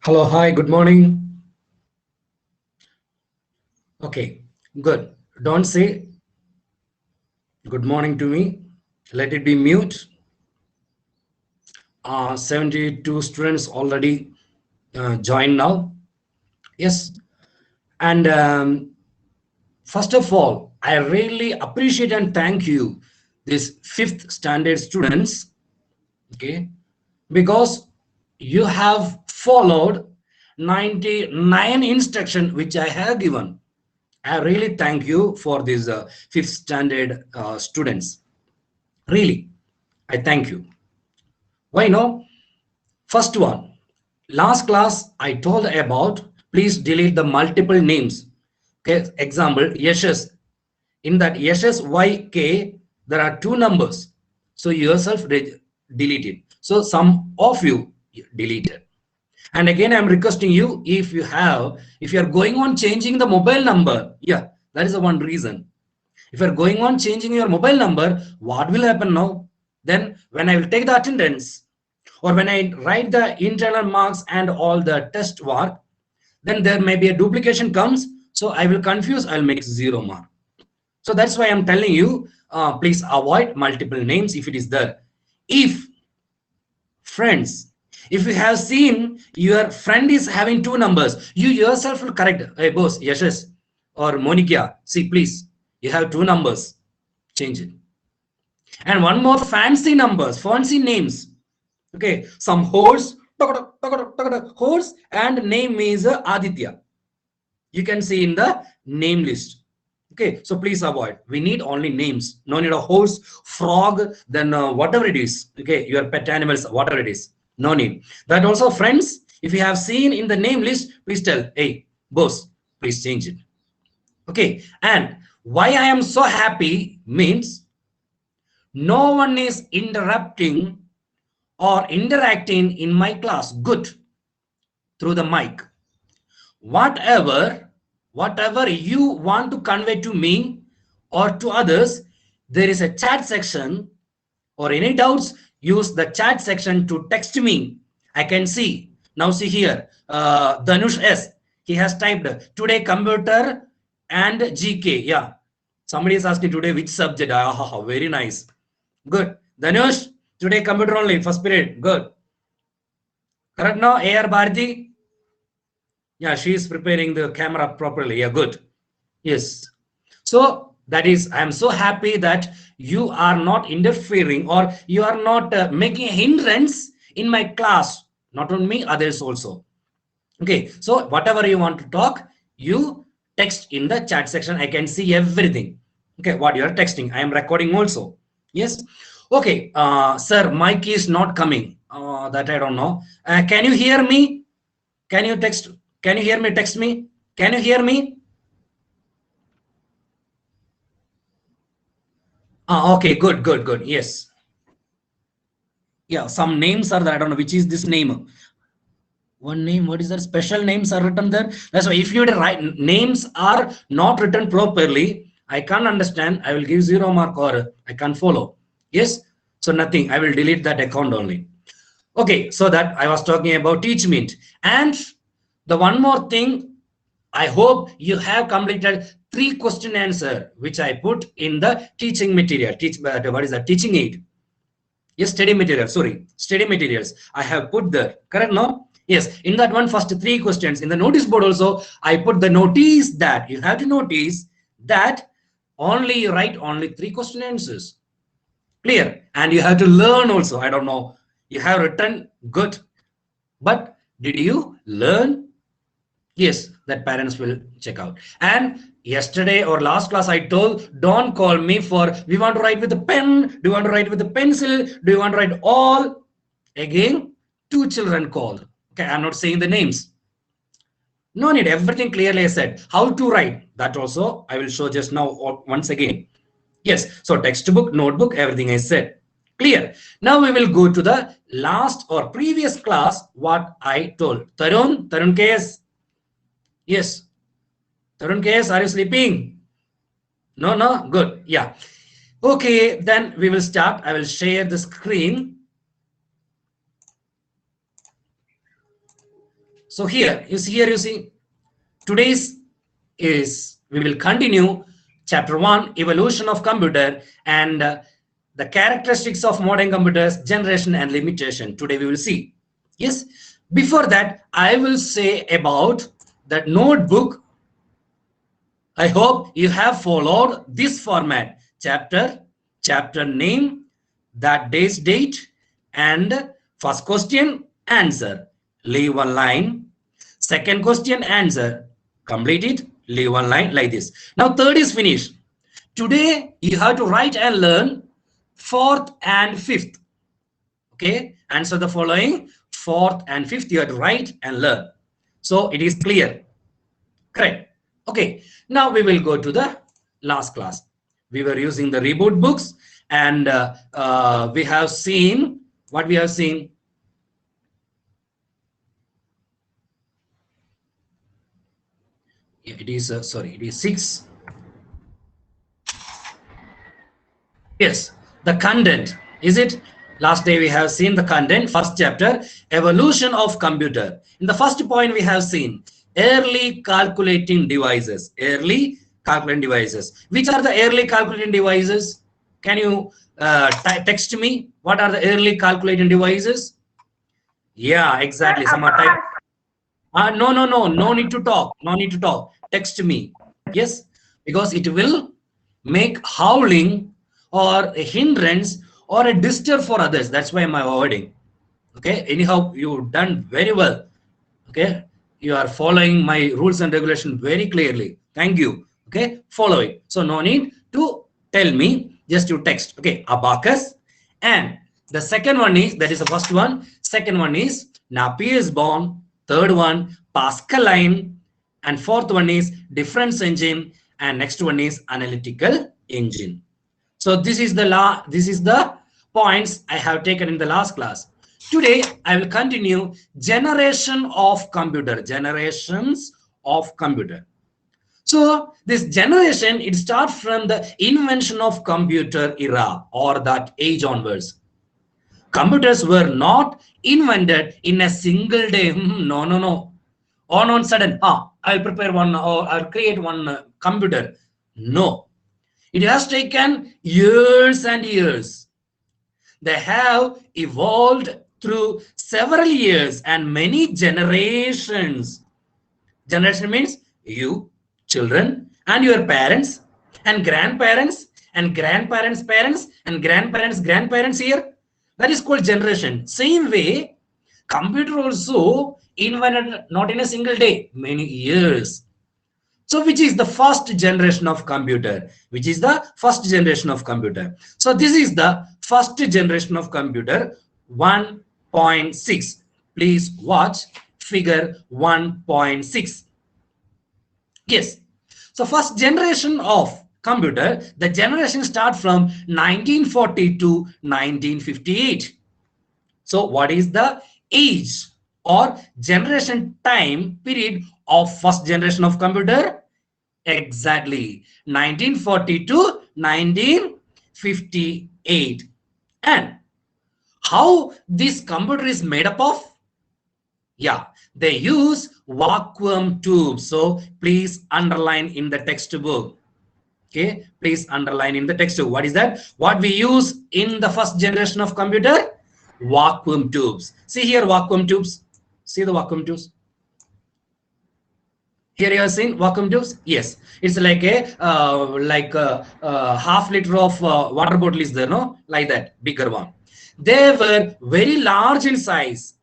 Hello, hi, good morning. Okay, good. Don't say good morning to me. Let it be mute. 72 students already joined now. Yes, and first of all, I really appreciate and thank you, these fifth standard students, okay, because you have followed 99 instruction which I have given. I really thank you for these fifth standard students. Really, I thank you. Why no? First one, last class I told about please delete the multiple names. Okay, example, Yashas. In that Yashas YK, there are two numbers. So yourself delete it. So some of you deleted. And again, I'm requesting you if you are going on changing the mobile number, yeah, that is the one reason. If you're going on changing your mobile number, what will happen now? Then when I will take the attendance or when I write the internal marks and all the test work, then there may be a duplication comes. So I will confuse, I'll make 0 mark. So that's why I'm telling you, please avoid multiple names if it is there. If friends, if you have seen your friend is having two numbers, you yourself will correct. Hey boss, Yashes or Monica, see please, you have two numbers, change it. And one more fancy numbers, fancy names. Okay, some horse, horse, and name is Aditya. You can see in the name list. Okay, so please avoid. We need only names. No need a horse, frog, then whatever it is. Okay, your pet animals, whatever it is. No need. That also, friends, if you have seen in the name list, please tell, hey, boss, please change it. Okay, and why I am so happy means no one is interrupting or interacting in my class. Good. Through the mic. Whatever you want to convey to me or to others, there is a chat section, or any doubts, use the chat section to text me. I can see. Now see here, Dhanush S. He has typed today computer and GK. Yeah. Somebody is asking today which subject. Ah, very nice. Good. Dhanush, today computer only, first period. Good. Correct now, AR Bharati? Yeah, she is preparing the camera properly. Yeah, good. Yes. So that is, I am so happy that you are not interfering or you are not making a hindrance in my class, not on me, others also. Okay. So whatever you want to talk, you text in the chat section. I can see everything. Okay. What you are texting, I am recording also. Yes. Okay. Sir, mic is not coming. That I don't know. Can you hear me? Can you text? Can you hear me? Text me. Can you hear me? Okay, good, good, good. Yes. Yeah, some names are there. I don't know which is this name. One name, what is that? Special names are written there. That's why if you write names are not written properly, I can't understand. I will give 0 mark or I can't follow. Yes. So nothing. I will delete that account only. Okay. So that I was talking about teach mint. And the one more thing, I hope you have completed 3 question answer, which I put in the teaching material. What is that? Teaching aid. Yes, study material. Sorry, study materials. I have put there. Correct now? Yes. In that one, first 3 questions. In the notice board also, I put the notice that you have to notice that only write only 3 question answers. Clear. And you have to learn also. I don't know. You have written good. But did you learn? Yes, that parents will check out. And yesterday or last class, I told, don't call me for, we want to write with a pen. Do you want to write with a pencil? Do you want to write all? Again, 2 children called. Okay, I'm not saying the names. No need, everything clearly I said. How to write, that also I will show just now once again. Yes, so textbook, notebook, everything I said. Clear. Now we will go to the last or previous class, what I told. Tarun KS. Yes. Tarun KS, are you sleeping? No, no, good. Yeah. Okay, then we will start. I will share the screen. So here you see today's is we will continue chapter 1, evolution of computer, and the characteristics of modern computers, generation and limitation. Today we will see. Yes, before that I will say about that notebook. I hope you have followed this format: chapter name, that day's date, and first question answer, leave one line. Second question answer, complete it, leave one line, like this. Now third is finished. Today you have to write and learn fourth and fifth. Okay, answer the following: fourth and fifth you have to write and learn. So it is clear. Correct. Okay, now we will go to the last class. We were using the reboot books, and we have seen what we have seen. It is sorry, it is 6. Yes, the content. Is it? Last day we have seen the content, first chapter, evolution of computer. In the first point we have seen early calculating devices. Early calculating devices. Which are the early calculating devices? Can you text me? What are the early calculating devices? Yeah, exactly. Some are type. No need to talk. No need to talk. Text me. Yes, because it will make howling or a hindrance or a disturb for others. That's why I'm avoiding. Okay. Anyhow, you've done very well. Okay. You are following my rules and regulation very clearly. Thank you. Okay. Follow it. So no need to tell me. Just you text. Okay. Abacus. And the second one is, that is the first one. Second one is Napier-Bohm. Third one, Pascaline. And fourth one is difference engine. And next one is analytical engine. So this is the points I have taken in the last class. Today I will continue generation of computer. Generations of computer. So this generation, it starts from the invention of computer era or that age onwards. Computers were not invented in a single day. No. On sudden, I'll prepare one or I'll create one computer. No. It has taken years and years. They have evolved through several years and many generations. Generation means you, children, and your parents, and grandparents, and grandparents' parents, and grandparents' grandparents here. That is called generation. Same way, computer also invented not in a single day, many years. So which is the first generation of computer? Which is the first generation of computer? So this is the first generation of computer 1.6. Please watch figure 1.6. Yes. So first generation of computer, the generation start from 1940 to 1958. So what is the age or generation time period of first generation of computer? Exactly 1940 to 1958. And how this computer is made up of? Yeah, they use vacuum tubes. So please underline in the textbook. Okay, please underline in the textbook. What is that? What we use in the first generation of computer? Vacuum tubes. See here, vacuum tubes. See the vacuum tubes. Here you have seen vacuum tubes. Yes, it's like a half liter of water bottle is there, no, like that, bigger one. They were very large in size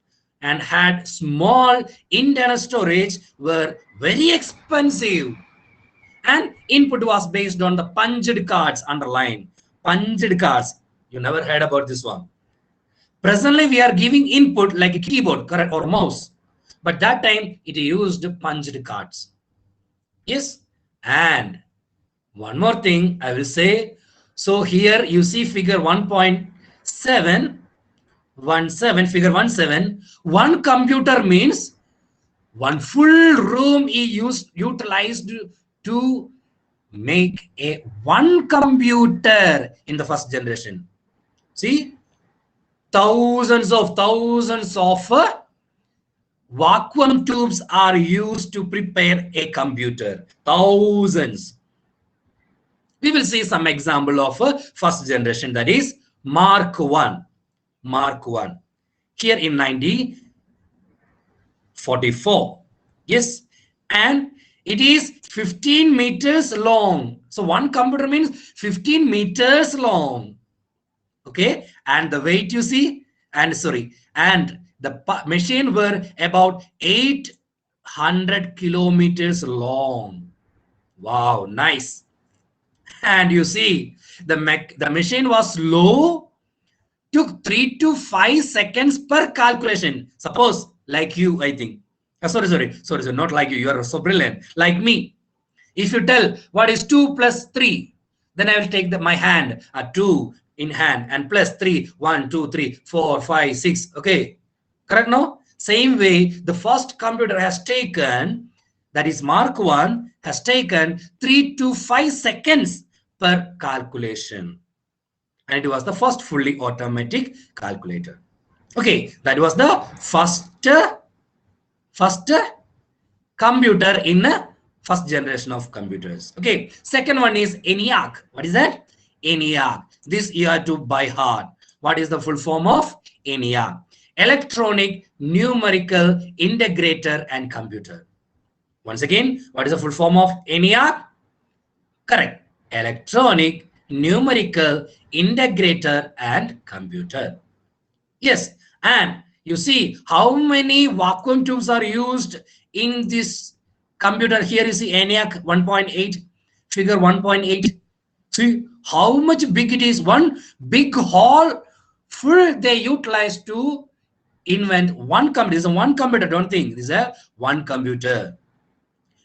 and had small internal storage, were very expensive, and input was based on the punched cards. Underline punched cards. You never heard about this one. Presently we are giving input like a keyboard, correct, or mouse, but that time it used punched cards. Yes. And one more thing I will say. So here you see figure 1.7, figure 1.7. One computer means one full room is utilized to make a one computer in the first generation. See, thousands of vacuum tubes are used to prepare a computer? Thousands. We will see some example of a first generation, that is Mark 1. Mark 1. Here in 1944. Yes. And it is 15 meters long. So one computer means 15 meters long. Okay. And the weight you see, and sorry, and the machine were about 800 kilometers long. Wow, nice. And you see, the machine was slow, took 3 to 5 seconds per calculation. Suppose, like you, I think. Sorry, not like you. You are so brilliant. Like me. If you tell what is 2 plus 3, then I will take my hand, 2 in hand, and plus 3, 1, 2, 3, 4, 5, 6. Okay. Correct now? Same way, the first computer has taken, that is Mark 1, has taken 3 to 5 seconds per calculation. And it was the first fully automatic calculator. Okay, that was the first computer in a first generation of computers. Okay, second one is ENIAC. What is that? ENIAC. This you have to by heart. What is the full form of ENIAC? Electronic Numerical Integrator and Computer. Once again, what is the full form of ENIAC? Correct. Electronic Numerical Integrator and Computer. Yes, and you see how many vacuum tubes are used in this computer. Here you see ENIAC 1.8, figure 1.8. See how much big it is. One big hall full they utilize to invent one computer. This is one computer, don't think. This is a one computer.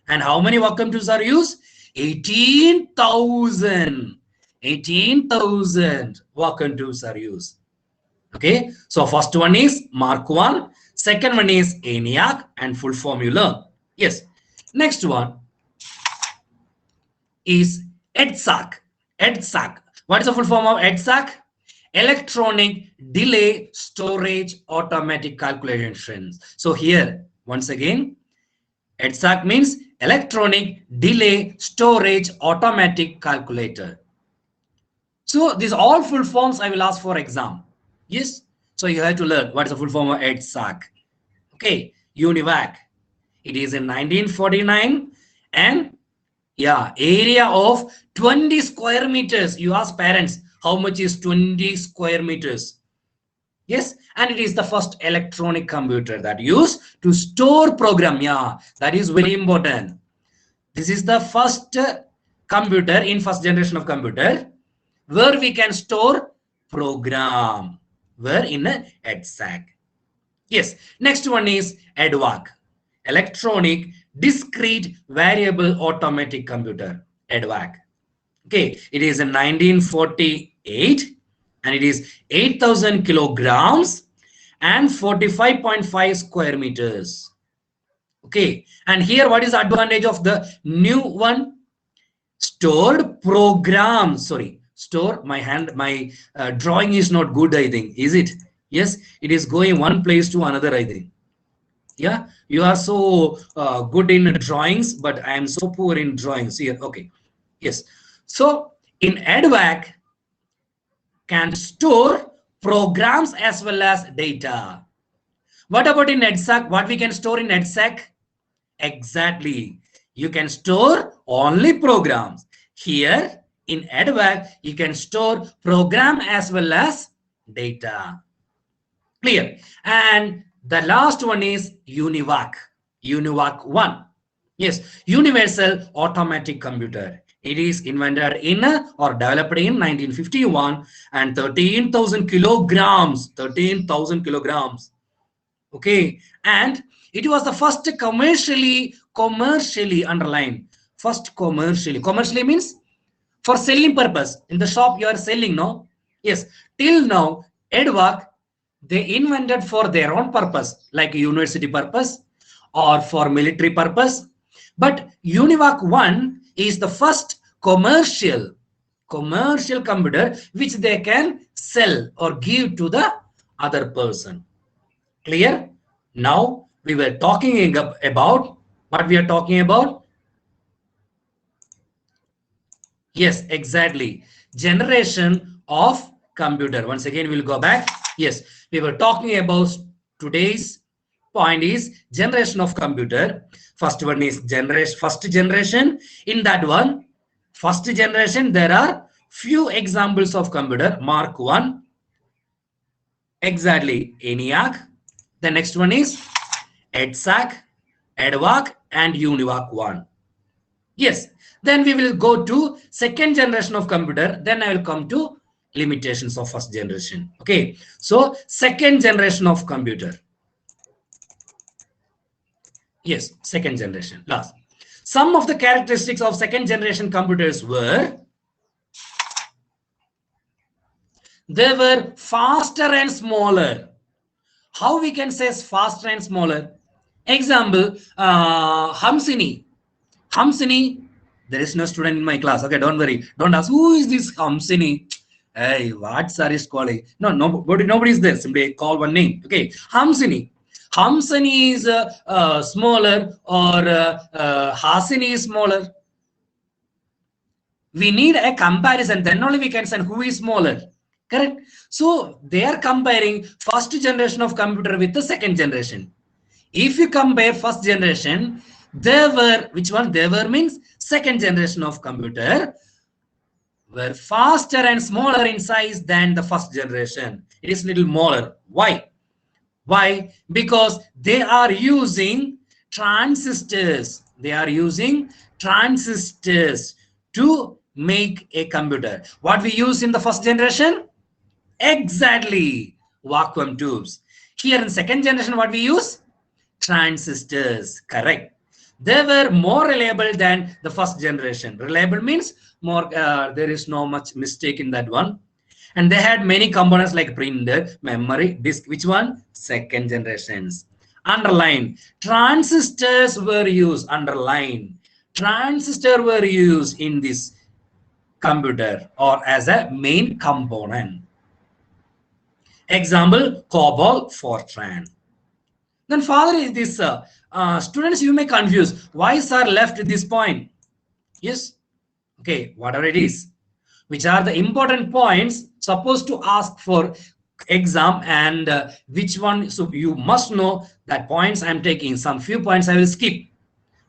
And how many vacuum tubes are used? 18,000. 18,000 vacuum tubes are used. Okay, so first one is Mark 1, second one is ENIAC, and full formula. Yes, next one is EDSAC. EDSAC. What is the full form of EDSAC? Electronic Delay Storage Automatic Calculations. So here, once again, EDSAC means Electronic Delay Storage Automatic Calculator. So these all full forms I will ask for exam. Yes. So you have to learn what is the full form of EDSAC. Okay. UNIVAC. It is in 1949 and yeah, area of 20 square meters. You ask parents, how much is 20 square meters? Yes. And it is the first electronic computer that used to store program. Yeah, that is very important. This is the first computer in first generation of computer where we can store program. Where in a EDSAC. Yes. Next one is EDVAC. Electronic Discrete Variable Automatic Computer. EDVAC. Okay. It is in 1948 and it is 8,000 kilograms and 45.5 square meters. Okay. And here what is the advantage of the new one? Stored program. Sorry. Store my hand, my drawing is not good, I think. Is it? Yes, it is going one place to another, I think. Yeah, you are so good in drawings, but I am so poor in drawings here. Okay, yes. So in EDVAC can store programs as well as data. What about in EDSAC? What we can store in EDSAC? Exactly. You can store only programs. Here in EDVAC, you can store program as well as data. Clear? And the last one is UNIVAC. UNIVAC 1. Yes, Universal Automatic Computer. It is invented in or developed in 1951 and 13,000 kilograms. 13,000 kilograms. Okay. And it was the first commercially underlined. First commercially. Commercially means for selling purpose. In the shop you are selling, no? Yes. Till now, EDVAC, they invented for their own purpose, like university purpose or for military purpose. But UNIVAC 1 is the first commercial computer which they can sell or give to the other person. Clear? Now We were talking about what we are talking about. Yes, exactly. Generation of computer. Once again, we'll go back. Yes, we were talking about today's point is generation of computer. First one is generation, first generation. In that one, first generation, there are few examples of computer. Mark 1, exactly, ENIAC. The next one is EDSAC, EDVAC, and UNIVAC 1. Yes, then we will go to second generation of computer. Then I will come to limitations of first generation. Okay, so second generation of computer. Yes, second generation. Last. Some of the characteristics of second generation computers were they were faster and smaller. How we can say faster and smaller? Example, Hamsini. Hamsini, there is no student in my class. Okay, don't worry. Don't ask who is this Hamsini. Hey, what sir is calling? No, nobody is there. Simply call one name. Okay, Hamsini. Hamsini is smaller or Hasini is smaller. We need a comparison. Then only we can say who is smaller. Correct. So they are comparing first generation of computer with the second generation. If you compare first generation, they were, which one? They were means second generation of computer were faster and smaller in size than the first generation. It is little smaller. Why? Why? Because they are using transistors. They are using transistors to make a computer. What we use in the first generation? Exactly. Vacuum tubes. Here in second generation, what we use? Transistors. Correct. They were more reliable than the first generation. Reliable means more, there is no much mistake in that one. And they had many components like printer, memory, disk. Which one? Second generations. Underline. Transistors were used. Underline. Transistor were used in this computer or as a main component. Example, COBOL, Fortran. Then father is this, students you may confuse. Why sir left this point? Yes. Okay, whatever it is. Which are the important points supposed to ask for exam and which one, so you must know that points I'm taking. Some few points I will skip.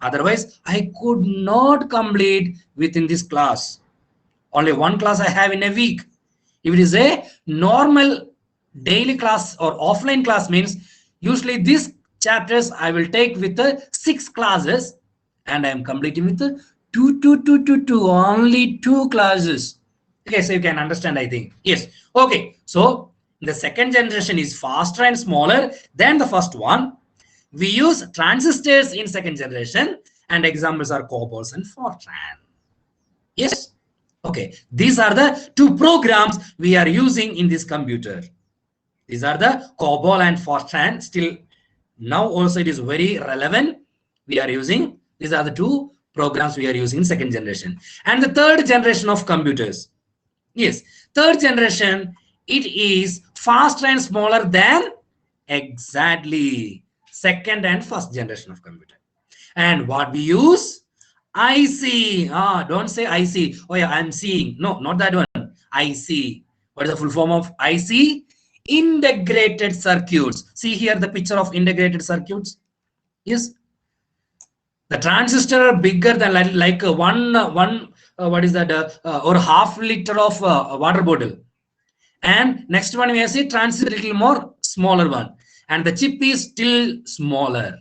Otherwise, I could not complete within this class. Only one class I have in a week. If it is a normal daily class or offline class means usually these chapters I will take with the 6 classes and I am completing with the two, only 2 classes. Okay, so you can understand, I think. Yes. Okay, so the second generation is faster and smaller than the first one. We use transistors in second generation and examples are COBOLs and Fortran. Yes. Okay, these are the 2 programs we are using in this computer. These are the COBOL and Fortran. Still now also it is very relevant. We are using, these are the 2 programs we are using in second generation. And the third generation of computers. Yes, third generation, it is faster and smaller than exactly second and first generation of computer. And what we use? IC. Don't say IC. Oh yeah, I'm seeing. No, not that one. IC. What is the full form of IC? Integrated circuits. See here the picture of integrated circuits. Yes. The transistor are bigger than like one what is that or half liter of water bottle. And next one we have see transistor little more smaller one, and the chip is still smaller.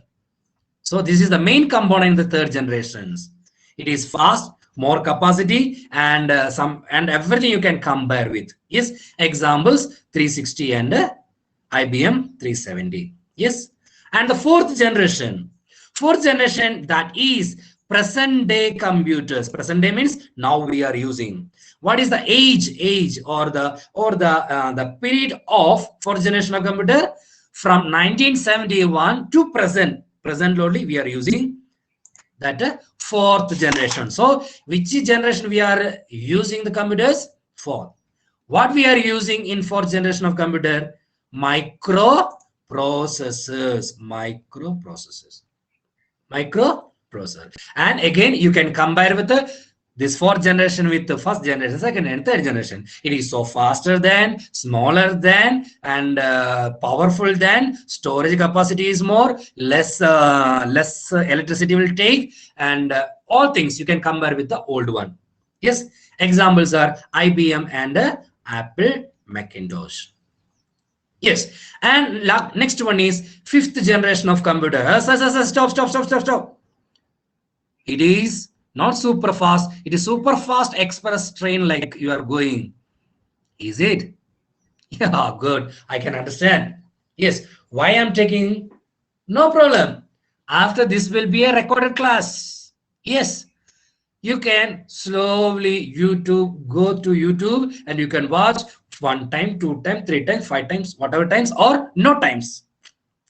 So this is the main component in the third generations. It is fast, more capacity, and everything you can compare with. Yes, examples 360 and IBM 370. Yes, and the fourth generation that is present day computers. Present day means now we are using. What is the age or the period of fourth generation of computer from 1971 to present? Present only we are using that fourth generation. So which generation we are using the computers? Fourth. What we are using in fourth generation of computer? Micro processors, microprocessor. And again, you can compare with this fourth generation with the first generation, second and third generation. It is so faster than, smaller than, and powerful than. Storage capacity is more, less electricity will take, and all things you can compare with the old one. Yes, examples are IBM and Apple Macintosh. Yes, and next one is fifth generation of computer. Stop. It is not super fast. It is super fast express train like you are going. Is it? Yeah, good. I can understand. Yes. Why I'm taking? No problem. After this will be a recorded class. Yes. You can slowly go to YouTube and you can watch one time, two times, three times, five times, whatever times, or no times.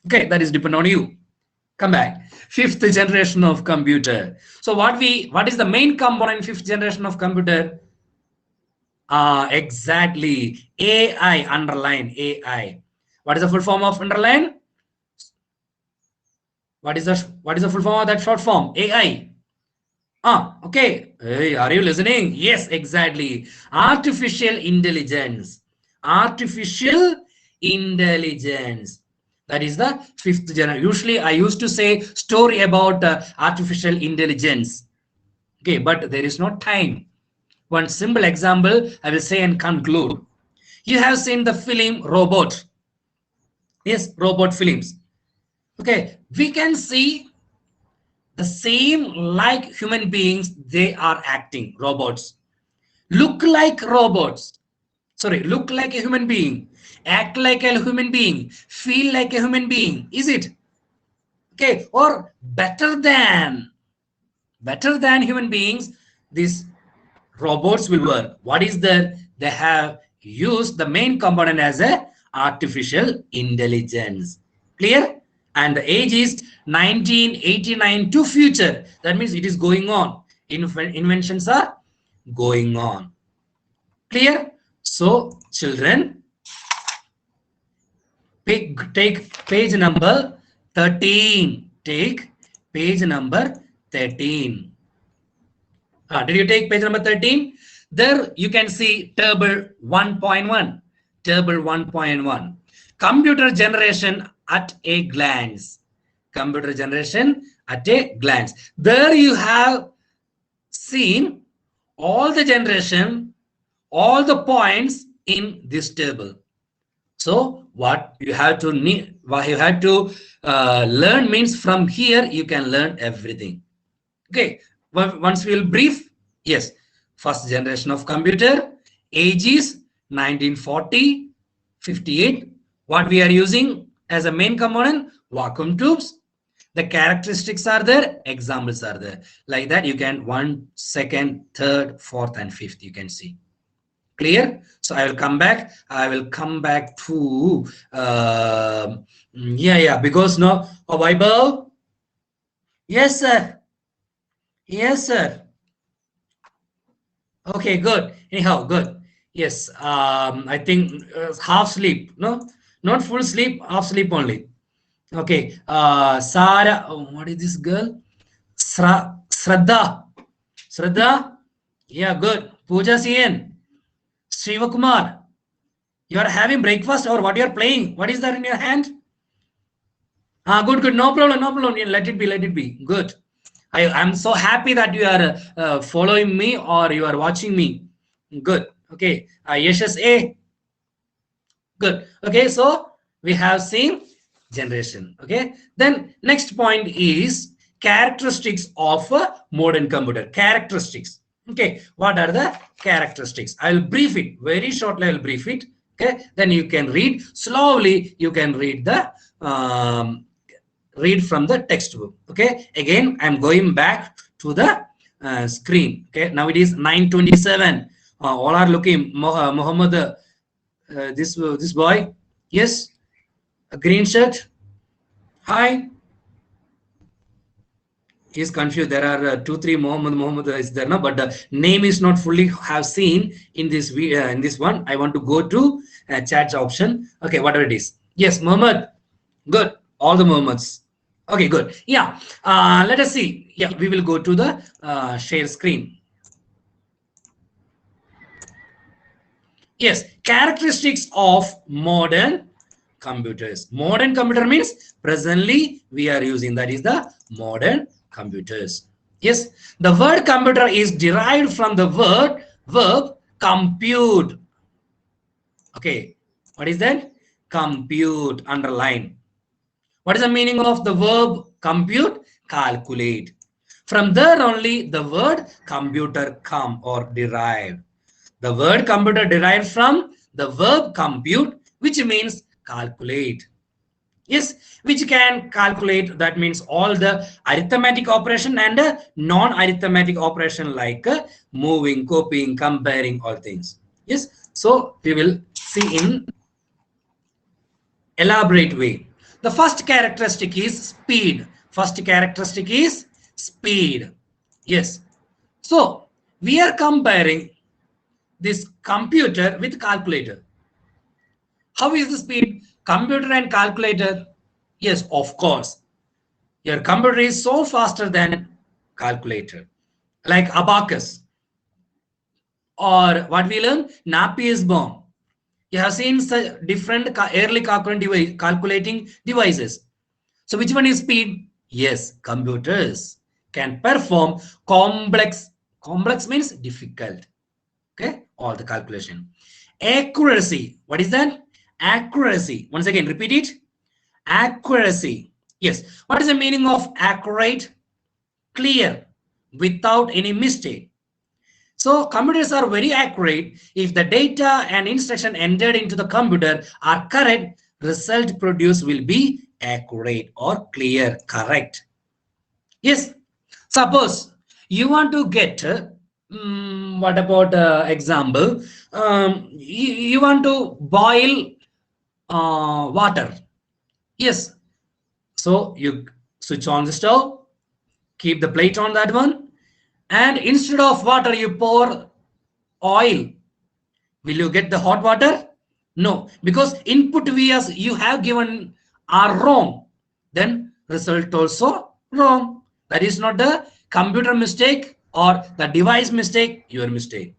Okay, that is depend on you. Come back. Fifth generation of computer. So what is the main component in fifth generation of computer? Exactly. AI, underline AI. What is the full form of underline? What is the full form of that short form? AI. Okay. Hey, are you listening? Yes, exactly. Artificial intelligence. Artificial intelligence. That is the fifth generation. Usually, I used to say story about artificial intelligence. Okay, but there is no time. One simple example I will say and conclude. You have seen the film Robot. Yes, robot films. Okay, we can see the same like human beings, they are acting, robots. Look like robots. Sorry, look like a human being. Act like a human being. Feel like a human being. Is it? Okay, or better than human beings, these robots will work. What is that? They have used the main component as a artificial intelligence. Clear? And the age is 1989 to future. That means it is going on. Inventions are going on. Clear? So, children, take page number 13. Take page number 13. Did you take page number 13? There you can see table 1.1. Table 1.1. Computer generation at a glance. Computer generation at a glance. There you have seen all the generation, all the points in this table. So what you have to learn means from here you can learn everything. Okay, once we'll brief. Yes, first generation of computer, age is 1940, 58. What we are using as a main component? Vacuum tubes. The characteristics are there, examples are there. Like that, you can 1, 2nd, 3rd, 4th, and 5th. You can see. Clear? So I will come back. I will come back to because no, Bible. Yes, sir. Yes, sir. Okay, good. Anyhow, good. Yes, I think half sleep. No, not full sleep, half sleep only. Okay, Sarah. Oh, what is this girl? Shraddha. Shraddha. Yeah, good. Pooja CN. Shivakumar. You are having breakfast or what you are playing? What is that in your hand? Good. No problem. Let it be. Good. I'm so happy that you are following me or you are watching me. Good. Okay. Yashas A. Good. Okay. So we have seen generation. Okay. Then next point is characteristics of a modern computer. Characteristics. Okay. What are the characteristics? I will brief it very shortly. I will brief it. Okay. Then you can read slowly. You can read the read from the textbook. Okay, again I'm going back to the screen. Okay, now it is 9:27. All are looking. Muhammad, this boy, yes, a green shirt. Hi. He is confused. There are 2-3 Muhammad is there now, but the name is not fully have seen in this in this one. I want to go to chat option. Okay, whatever it is. Yes, Muhammad. Good. All the Muhammads. Okay, good. Yeah. Let us see. Yeah, we will go to the share screen. Yes, characteristics of modern computers. Modern computer means presently we are using, that is the modern computers. Yes, the word computer is derived from the word verb compute. Okay, what is that? Compute, underline. What is the meaning of the verb compute? Calculate. From there only the word computer come or derive. The word computer derived from the verb compute, which means calculate. Yes, which can calculate, that means all the arithmetic operation and non-arithmetic operation like moving, copying, comparing, all things. Yes, so we will see in elaborate way. The first characteristic is speed. First characteristic is speed. Yes. So we are comparing this computer with calculator. How is the speed? Computer and calculator? Yes, of course. Your computer is so faster than calculator. Like abacus or what we learn? Napier's bomb. You have seen such different early calculating devices. So which one is speed? Yes, computers can perform complex. Complex means difficult. Okay, all the calculation. Accuracy. What is that? Accuracy. Once again, repeat it. Accuracy. Yes. What is the meaning of accurate? Clear, without any mistake. So computers are very accurate. If the data and instruction entered into the computer are correct, result produced will be accurate or clear, correct. Yes. Suppose you want to get, what about example? You want to boil water. Yes. So you switch on the stove, keep the plate on that one, and instead of water, you pour oil. Will you get the hot water? No, because input vias you have given are wrong. Then result also wrong. That is not the computer mistake or the device mistake, your mistake.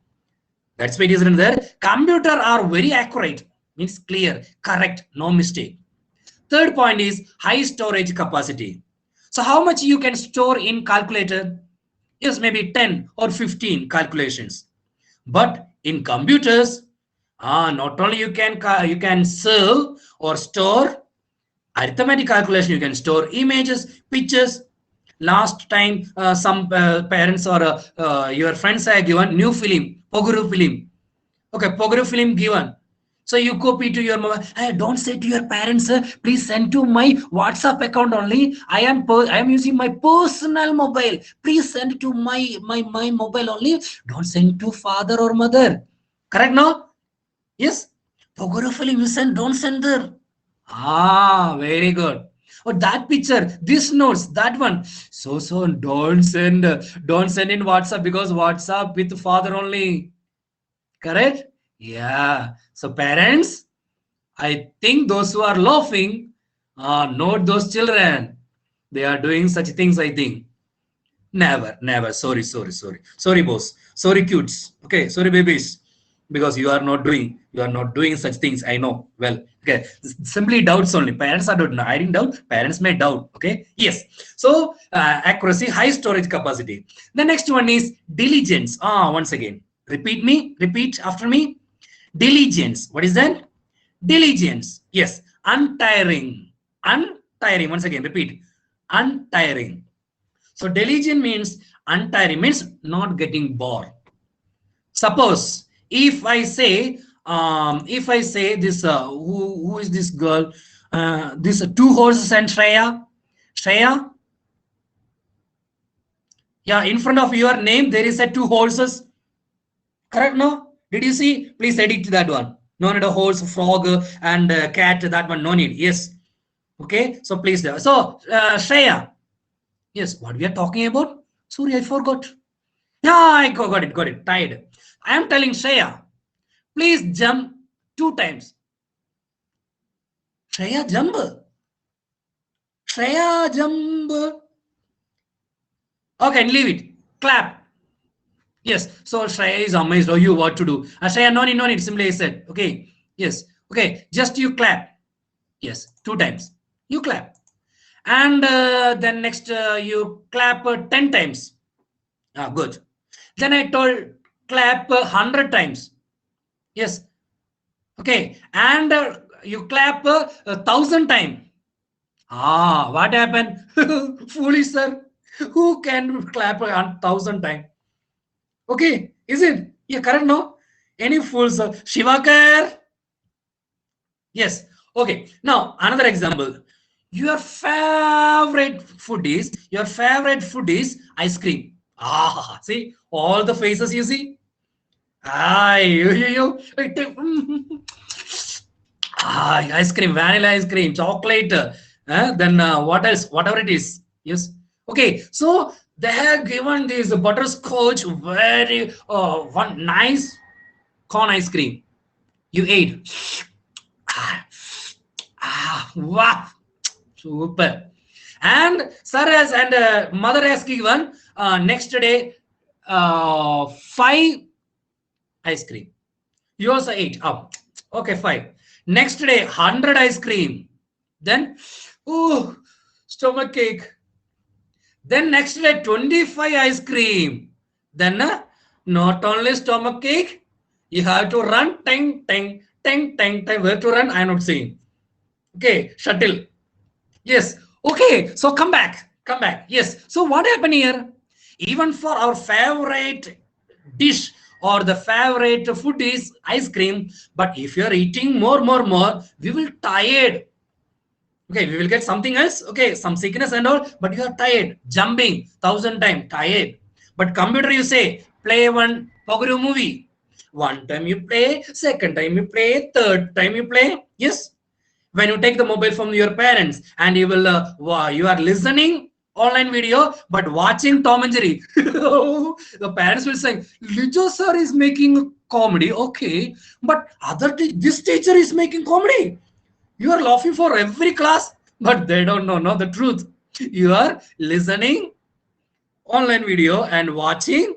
That's why it is written there. Computer are very accurate, means clear, correct, no mistake. Third point is high storage capacity. So how much you can store in calculator? Yes, maybe 10 or 15 calculations. But in computers, not only you can serve or store arithmetic calculation, you can store images, pictures. Last time, some parents or your friends have given new film, Poguru film. Okay, Poguru film given. So you copy to your mobile. Hey, don't say to your parents, please send to my WhatsApp account only. I am using my personal mobile. Please send to my mobile only. Don't send to father or mother. Correct now? Yes. Pogoro film you send, don't send there. Very good. Oh, that picture, this notes, that one. So don't send in WhatsApp because WhatsApp with father only. Correct? Yeah. So parents, I think those who are laughing, not those children. They are doing such things, I think. Never, never. Sorry, boss. Sorry, cutes. Okay, sorry, babies. Because you are not doing such things. I know. Well, okay. Simply doubts only. Parents are not. I didn't doubt. Parents may doubt. Okay. Yes. So accuracy, high storage capacity. The next one is diligence. Once again, repeat after me. Diligence. What is that? Diligence. Yes. Untiring. Untiring. Once again, repeat. Untiring. So diligent means untiring, means not getting bored. Suppose if I say this, who is this girl? This two horses and Shreya. Yeah, in front of your name there is a two horses. Correct? No? Did you see? Please edit that one. No need a horse, frog, and cat. That one no need. Yes. Okay. So please. So Shreya. Yes. What we are talking about? Sorry, I forgot. Yeah, I got it. Tired. I am telling Shreya, please jump 2 times. Shreya, jump. Shreya Jamb. Okay, leave it. Clap. Yes. So Shreya is amazed. Oh, you what to do? Shreya, no need, no need. Simply I said. Okay. Yes. Okay. Just you clap. Yes. 2 times. You clap. And then next you clap 10 times. Ah, good. Then I told clap 100 times. Yes. Okay. And you clap 1,000 times. Ah, what happened? Foolish, sir. Who can clap 1,000 times? Okay, is it? Yeah, correct, no? Any fools? Shivakar? Yes. Okay, now another example. Your favorite food is ice cream. Ah, see, all the faces you see? Ah, ice cream, vanilla ice cream, chocolate, then what else? Whatever it is. Yes. Okay. So they have given this butterscotch, very one nice corn ice cream. You ate. Wow, super. And sir has and mother has given next day 5 ice cream. You also ate. Oh, okay, 5. Next day, 100 ice cream. Then, oh, stomach ache. Then next day, 25 ice cream. Then, not only stomach ache, you have to run, tang, tang, tang, tang, tang. Where to run? I am not saying. Okay, shuttle. Yes. Okay. So come back. Come back. Yes. So what happened here? Even for our favorite dish or the favorite food is ice cream. But if you are eating more, we will tired. Okay, we will get something else. Okay, some sickness and all. But you are tired, jumping 1,000 times, tired. But computer, you say play one Poguru movie. One time you play, second time you play, third time you play. Yes, when you take the mobile from your parents and you will you are listening online video but watching Tom and Jerry. The parents will say Lijo sir is making comedy, okay, but this teacher is making comedy. You are laughing for every class, but they don't know the truth. You are listening online video and watching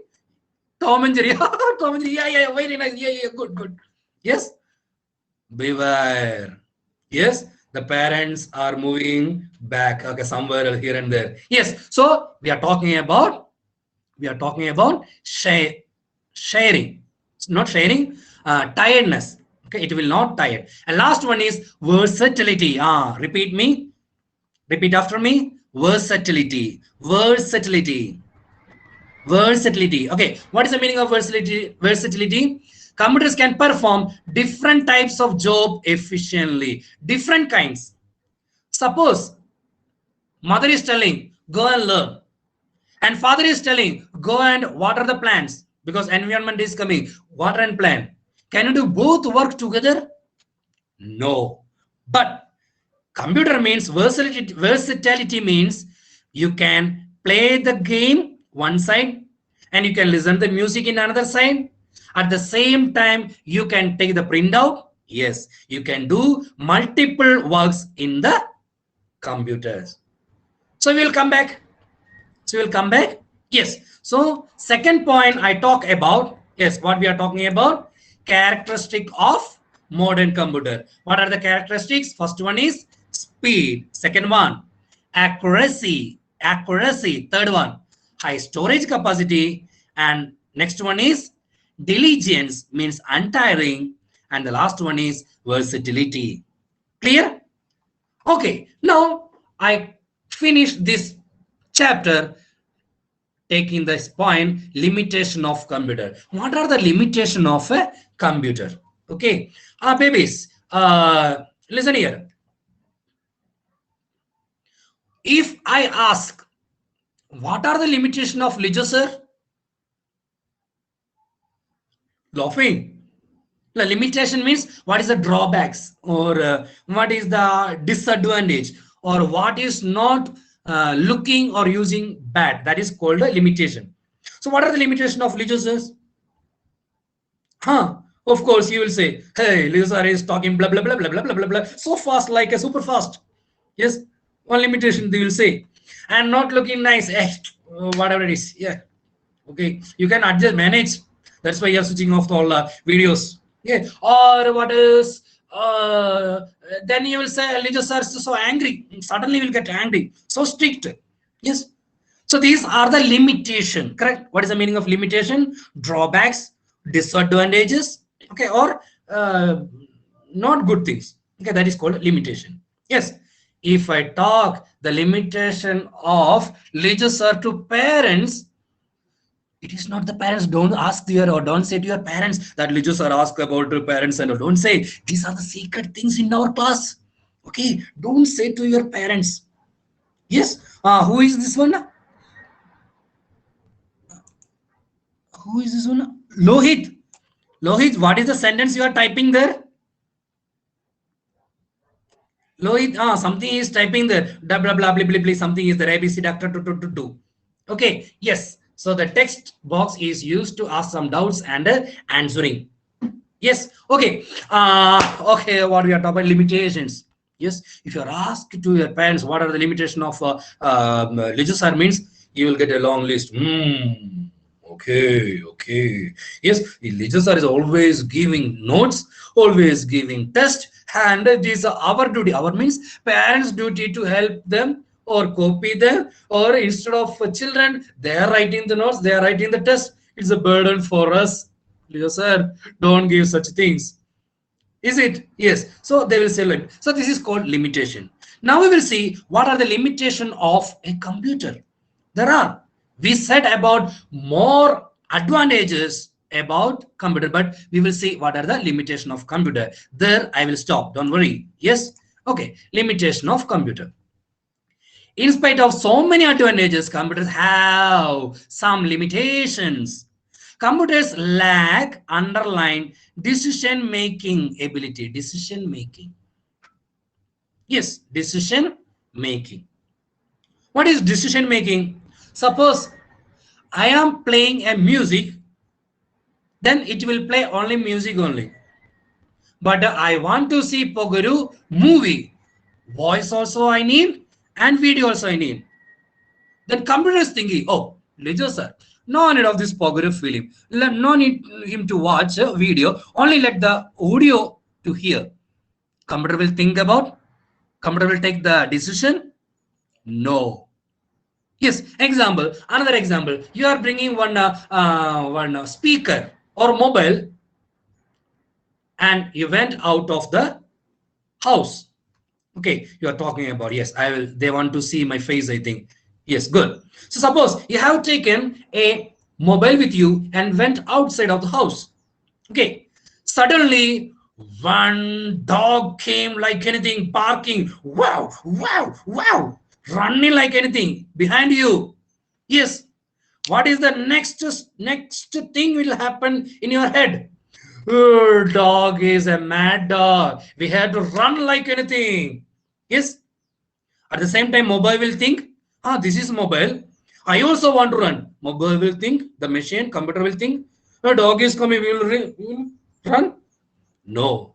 Tom and Jerry. Tom and Jerry, yeah, very nice, yeah, good. Yes, beware. Yes, the parents are moving back, okay, somewhere here and there. Yes, so we are talking about sharing. It's not sharing, tiredness. Okay, it will not tired. And last one is versatility. Repeat after me. Versatility. Okay, what is the meaning of versatility? Computers can perform different types of job efficiently, different kinds. Suppose mother is telling go and learn, and father is telling go and water the plants because environment is coming, water and plant. Can you do both work together? No. But computer means versatility means you can play the game one side and you can listen the music in another side. At the same time, you can take the printout. Yes, you can do multiple works in the computers. So we will come back. Yes. So second point I talk about, yes, what we are talking about, characteristic of modern computer. What are the characteristics? First one is speed. Second one, accuracy. Third one, high storage capacity. And next one is diligence, means untiring. And the last one is versatility. Clear? Okay. Now I finish this chapter taking this point, limitation of computer. What are the limitation of a computer? Okay, babies, listen here. If I ask what are the limitation of leisure, laughing. The limitation means what is the drawbacks or what is the disadvantage or what is not looking or using bad, that is called a limitation. So what are the limitation of leisure? Huh? Of course, you will say, "Hey, Lizar is talking blah blah blah blah blah blah blah blah so fast, like a super fast." Yes. One limitation they will say. And not looking nice, whatever it is, yeah, okay, you can adjust, manage. That's why you're switching off all videos. Yeah, or what is then you will say religious are so angry, suddenly will get angry, so strict. Yes, so these are the limitation, correct? What is the meaning of limitation? Drawbacks, disadvantages, okay, or not good things. Okay, that is called limitation. Yes, if I talk the limitation of leisure to parents, it is not the parents. Don't ask your or don't say to your parents that leisure ask about your parents and don't say these are the secret things in our class. Okay, don't say to your parents. Yes, who is this one? Who is this one? Lohit. Lohit, what is the sentence you are typing there? Lohit, something is typing there. Blah blah blah blah blah blah. Something is there. ABC doctor to. Okay, yes. So the text box is used to ask some doubts and answering. Yes. Okay. Okay. What we are talking about limitations. Yes. If you are asked to your parents what are the limitation of legislature means, you will get a long list. Okay. Okay. Yes. Legislature is always giving notes, always giving test, and this is our duty. Our means parents' duty to help them or copy them, or instead of children, they are writing the notes, they are writing the test. It's a burden for us. Yes, sir, don't give such things. Is it? Yes. So they will say like, so this is called limitation. Now we will see what are the limitation of a computer. There are. We said about more advantages about computer, but we will see what are the limitation of computer. There I will stop. Don't worry. Yes. Okay. Limitation of computer. In spite of so many advantages, computers have some limitations. Computers lack underlying decision making ability. Decision making. Yes, decision making. What is decision making? Suppose I am playing a music, then it will play only music only. But I want to see Pogaru movie. Voice also I need and video also I need. Then computer is thinking, oh, Ledger sir, no need of this positive film. No need him to watch a video. Only let the audio to hear. Computer will think about. Computer will take the decision. No. Yes. Example. Another example. You are bringing one speaker or mobile, and you went out of the house. Okay, you are talking about, yes, I will, they want to see my face, I think. Yes, good. So suppose you have taken a mobile with you and went outside of the house. Okay, suddenly one dog came like anything, barking, wow, wow, wow, running like anything behind you. Yes, what is the next thing will happen in your head? Oh, dog is a mad dog. We have to run like anything. Yes. At the same time, mobile will think, this is mobile. I also want to run. Mobile will think, the machine, computer will think, a dog is coming, we will run. No.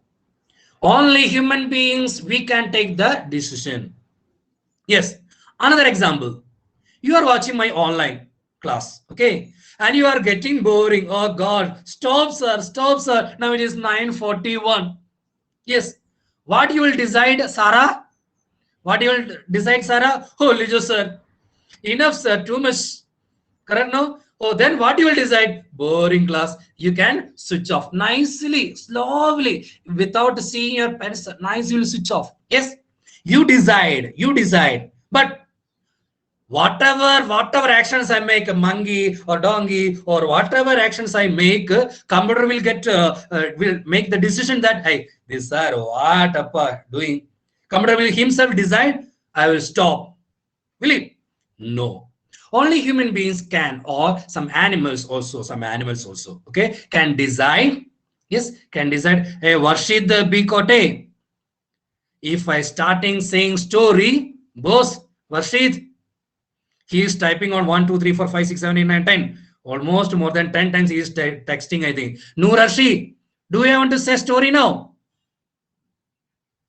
Only human beings, we can take the decision. Yes. Another example. You are watching my online class, okay? And you are getting boring. Oh God, stop, sir, stop, sir. Now it is 9:41. Yes. What you will decide, Sarah? What you will decide, Sarah? Oh, Lijo, sir. Enough, sir. Too much. Correct, no? Oh, then what you will decide? Boring class. You can switch off nicely, slowly, without seeing your parents. Nice, you will switch off. Yes. You decide. You decide. But whatever actions I make, a monkey or donkey or whatever actions I make, computer will get will make the decision that, hey, this sir, what appa doing? Computer will himself decide, I will stop. Will it? No. Only human beings can, or some animals also, okay, can decide. Yes, can decide. Hey, Warshid Bikote. If I starting saying story, boss, Warshid, he is typing on 1, 2, 3, 4, 5, 6, 7, 8, 9, 10. Almost more than 10 times he is texting, I think. Noor Arshi, do you want to say story now?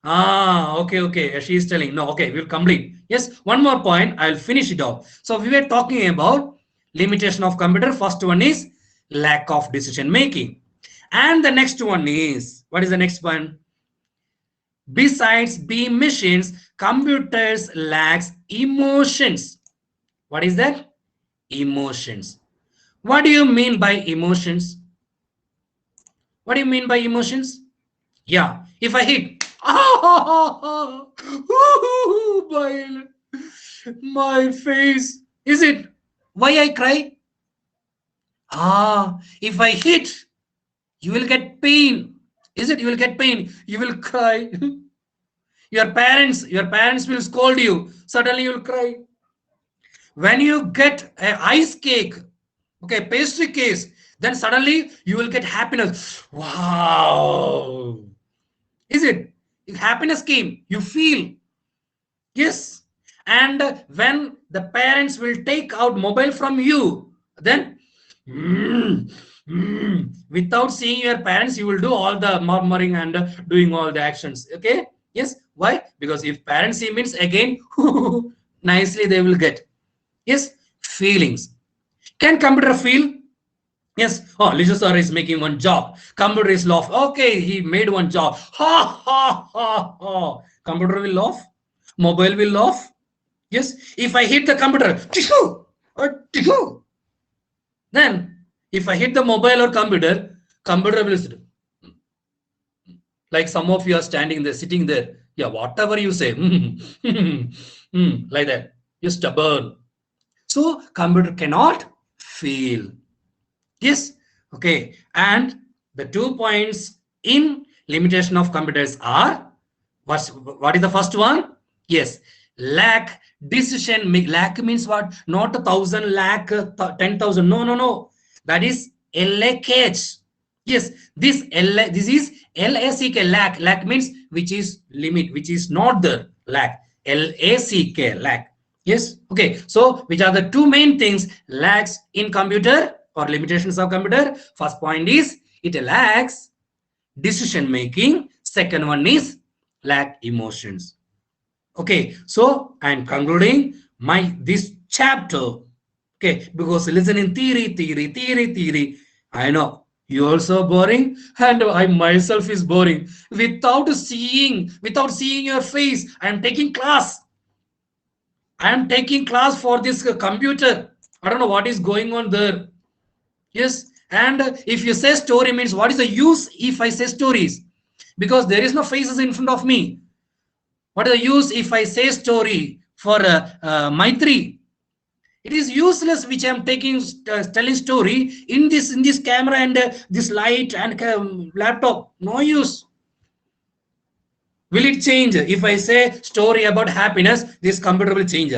Ah, okay, okay. She is telling. No, okay, we'll complete. Yes, one more point. I'll finish it off. So we were talking about limitation of computer. First one is lack of decision making. And the next one is, what is the next one? Besides being machines, computers lacks emotions. What is that? Emotions. What do you mean by emotions? What do you mean by emotions? Yeah, if I hit, my face. Is it why I cry? If I hit, you will get pain. Is it you will get pain? You will cry. Your parents will scold you. Suddenly you will cry. When you get a ice cake, okay, pastry case, then suddenly you will get happiness. Wow. Is it? Happiness came. You feel. Yes. And when the parents will take out mobile from you, then without seeing your parents, you will do all the murmuring and doing all the actions. Okay. Yes. Why? Because if parents see means again, nicely they will get. Yes. Feelings. Can computer feel? Yes. Oh, Lisa sir is making one job. Computer is laugh. Okay, he made one job. Ha ha ha ha. Computer will laugh. Mobile will laugh. Yes. If I hit the computer, then if I hit the mobile or computer, computer will sit. Like some of you are standing there, sitting there. Yeah, whatever you say, like that. You're stubborn. So computer cannot feel. Yes. Okay. And the 2 points in limitation of computers are what is the first one? Yes. Lack decision. Lack means what? Not 1,000 lakh, 10,000. No, no, no. That is LAKH. Yes. This is LACK. Lack. Lack means which is limit, which is not the lack. LACK. Lack. Yes. Okay. So which are the two main things lacks in computer or limitations of computer? First point is it lacks decision making. Second one is lack emotions. Okay. So I'm concluding my this chapter. Okay. Because listening theory. I know you also boring and I myself is boring without seeing your face. I am taking class. I am taking class for this computer. I don't know what is going on there. Yes. And if you say story means what is the use if I say stories? Because there is no faces in front of me. What is the use if I say story for Maitri? It is useless which I am taking telling story in this camera and this light and laptop. No use. Will it change if I say story about happiness? This computer will change.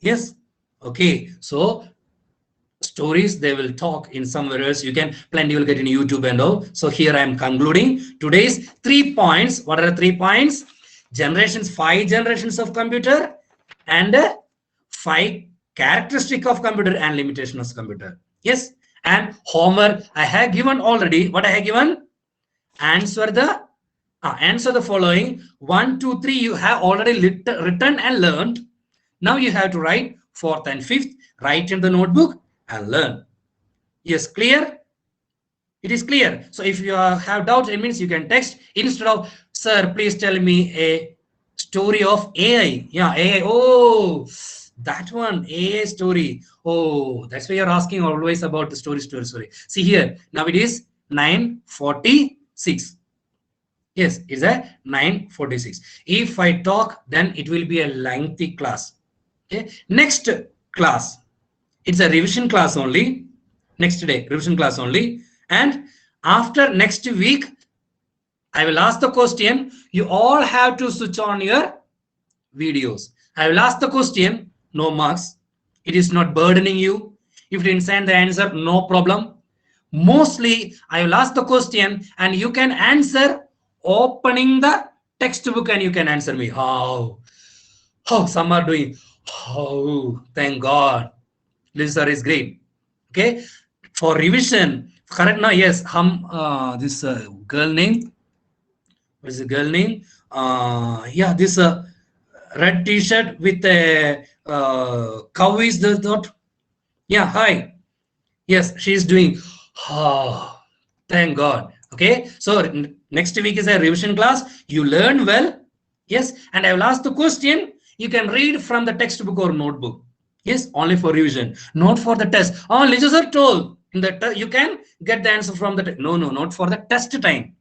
Yes. Okay. So stories they will talk in somewhere else. You can plenty will get in YouTube and all. So here I am concluding today's 3 points. What are the 3 points? Generations, 5 generations of computer, and 5 characteristic of computer and limitation of computer. Yes. And homework I have given already. What I have given? Answer the following 1, 2, 3. You have already written and learned. Now you have to write fourth and fifth. Write in the notebook and learn. Yes, clear? It is clear. So if you have doubts, it means you can text instead of, sir, please tell me a story of AI. Yeah, AI. Oh, that one, AI story. Oh, that's why you're asking always about the story. See here, now it is 9:46. Yes, it's a 9:46. If I talk, then it will be a lengthy class. Okay, next class, it's a revision class only. Next day, revision class only. And after next week, I will ask the question. You all have to switch on your videos. I will ask the question, no marks. It is not burdening you. If you didn't send the answer, no problem. Mostly, I will ask the question and you can answer opening the textbook and you can answer me. How some are doing. Oh, thank God. This sir is great. Okay. For revision, correct now, yes, this girl name, What is the girl name? Yeah, this red T-shirt with a cow is the thought. Yeah, hi. Yes, she is doing. Oh, thank God. Okay, so next week is a revision class. You learn well. Yes, and I will ask the question. You can read from the textbook or notebook. Yes, only for revision, not for the test. Oh, lectures are told in the you can get the answer from the no, no, not for the test time.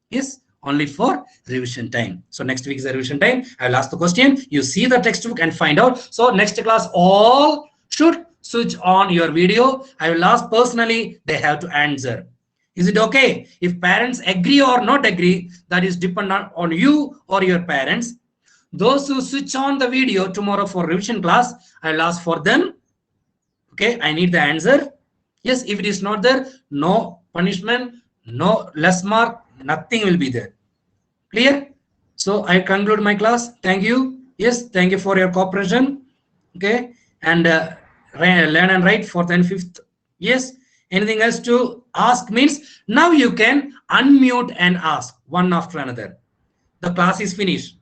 Yes, only for revision time. So next week is the revision time. I will ask the question. You see the textbook and find out. So next class, all should switch on your video. I will ask personally. They have to answer. Is it okay? If parents agree or not agree, that is dependent on you or your parents. Those who switch on the video tomorrow for revision class, I will ask for them. Okay, I need the answer. Yes, if it is not there, no punishment, no less mark, nothing will be there. Clear? So I conclude my class. Thank you. Yes, thank you for your cooperation. Okay, and learn and write fourth and fifth. Yes. Anything else to ask means now you can unmute and ask one after another. The class is finished.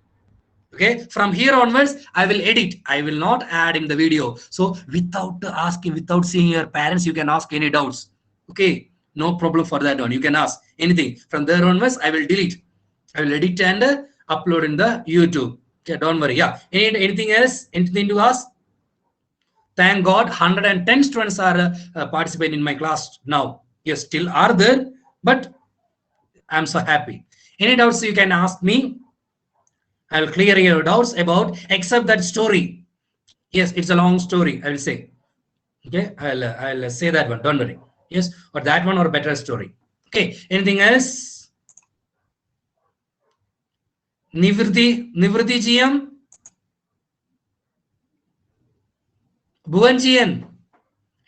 Okay, from here onwards I will edit. I will not add in the video. So without asking, without seeing your parents, you can ask any doubts. Okay, no problem for that one. You can ask anything. From there onwards I will delete. I will edit and upload in the YouTube. Okay, don't worry. Yeah, anything else, anything to ask? Thank God 110 students are participating in my class now. Yes, still are there, but I'm so happy. Any doubts you can ask me. I will clear your doubts about except that story. Yes, it's a long story. I will say. Okay, I'll say that one. Don't worry. Yes, or that one or better story. Okay. Anything else? Nivriti GM, Bhuvan GN.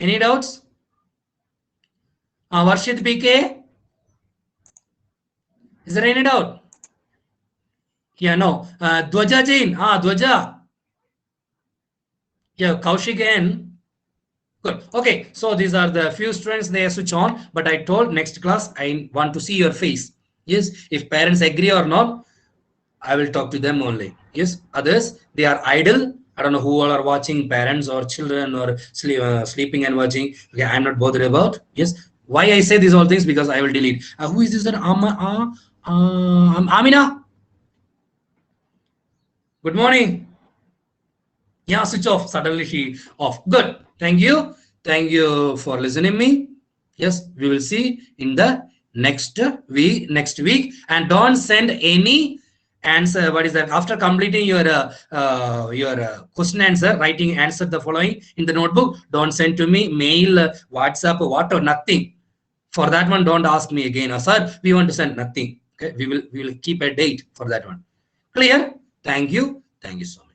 Any doubts? Varshit PK. Is there any doubt? Yeah, no. Dwaja Jain. Dwaja. Yeah, Kaushik N. Good. Okay. So these are the few students they switch on. But I told next class I want to see your face. Yes. If parents agree or not, I will talk to them only. Yes. Others they are idle. I don't know who all are watching, parents or children or sleeping and watching. Okay, I'm not bothered about. Yes. Why I say these all things? Because I will delete. Who is this? Amina. Good morning. Yeah, switch off. Suddenly she off. Good. Thank you. Thank you for listening me. Yes, we will see in the next week. And don't send any answer. What is that? After completing your question answer, writing answer the following in the notebook. Don't send to me mail, WhatsApp, what or nothing. For that one, don't ask me again. Sir, we want to send nothing. Okay, we will keep a date for that one. Clear? Thank you. Thank you so much.